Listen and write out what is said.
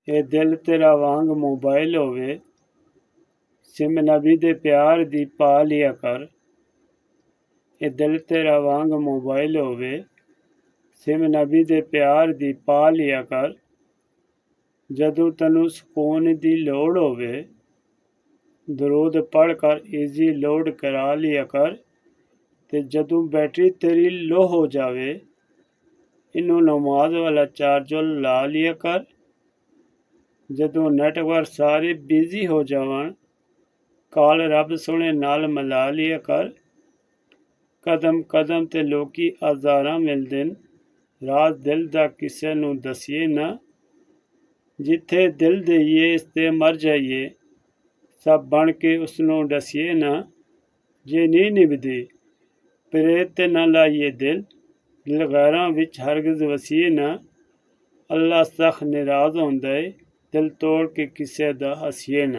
ਇਹ ਦਿਲ ਤੇਰਾ ਵਾਂਗ ਮੋਬਾਈਲ ਹੋਵੇ, ਸਿਮ ਨਬੀ ਦੇ ਪਿਆਰ ਦੀ ਪਾ ਲਿਆ ਕਰ। ਇਹ ਦਿਲ ਤੇਰਾ ਵਾਂਗ ਮੋਬਾਈਲ ਹੋਵੇ, ਸਿਮ ਨਬੀ ਦੇ ਪਿਆਰ ਦੀ ਪਾ ਲਿਆ ਕਰ। ਜਦੋਂ ਤੈਨੂੰ ਸਕੂਨ ਦੀ ਲੋੜ ਹੋਵੇ, ਦਰੂਦ ਪੜ੍ਹ ਕਰ ਈਜ਼ੀ ਲੋਡ ਕਰਾ ਲਿਆ ਕਰ। ਤੇ ਜਦੋਂ ਬੈਟਰੀ ਤੇਰੀ ਲੋ ਹੋ ਜਾਵੇ, ਇਹਨੂੰ ਨਮਾਜ਼ ਵਾਲਾ ਚਾਰਜਰ ਲਾ ਲਿਆ ਕਰ। ਜਦੋਂ ਨੈਟਵਰਕ ਸਾਰੇ ਬਿਜ਼ੀ ਹੋ ਜਾਵਣ, ਕਾਲ ਰੱਬ ਸੋਹਣੇ ਨਾਲ ਮਿਲਾ ਲਿਆ ਕਰ। ਕਦਮ ਕਦਮ ਤੇ ਲੋਕੀ ਹਜ਼ਾਰਾਂ ਮਿਲਦੇ ਨੇ, ਰਾਜ਼ ਦਿਲ ਦਾ ਕਿਸੇ ਨੂੰ ਦਸੀਏ ਨਾ। ਜਿੱਥੇ ਦਿਲ ਦੇਈਏ ਇਸ ਤੇ ਮਰ ਜਾਈਏ, ਸਭ ਬਣ ਕੇ ਉਸਨੂੰ ਡਸੀਏ ਨਾ। ਜੇ ਨਹੀਂ ਨਿਭਦੀ ਪ੍ਰੇਤ ਤੇ ਨਾ ਲਾਈਏ ਦਿਲ, ਦਿਲ ਗੈਰਾਂ ਵਿੱਚ ਹਰਗਜ਼ ਵਸੀਏ ਨਾ। ਅੱਲਾ ਸਖ਼ਤ ਨਾਰਾਜ਼ ਹੁੰਦਾ ਏ, ਦਿਲ ਤੋੜ ਕੇ ਕਿਸੇ ਦਾ ਹਸੀਏ ਨਾ।